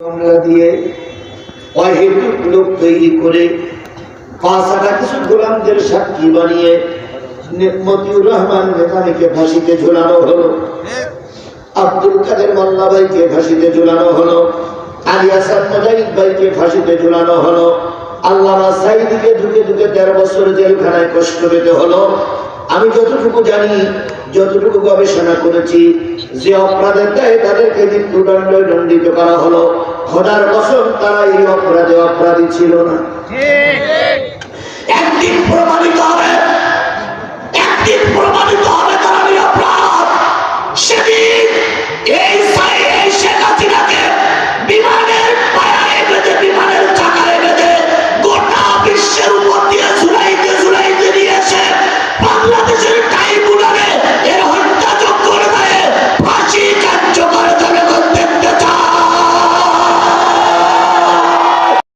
মামলা দিয়ে অহেতুক লোক তৈরি করে পাঁচটা কিছু গোলামদের সাক্ষী বানিয়ে মতিউর রহমান মেকানিকে ফাঁসিতে ঝুলানো হলো, আব্দুল কাদের মোল্লা ভাইকে ফাঁসিতে ঝুলানো হলো, আলী হাসান মুজাহিদ ভাইকে ফাঁসিতে ঝুলানো হলো, আল্লামা সাঈদীকে ঢুকে ঢুকে 13 বছর জেলখানায় কষ্ট পেতে হলো। আমি যতটুকু জানি, যতটুকু গবেষণা করেছি, যে অপরাধের দায়ে তাদেরকে মৃত্যুদণ্ডে দণ্ডিত করা হলো, খোদার কসম তারা এই অপরাধে অপরাধী ছিল না। একদিন প্রমাণিত হবে, একদিন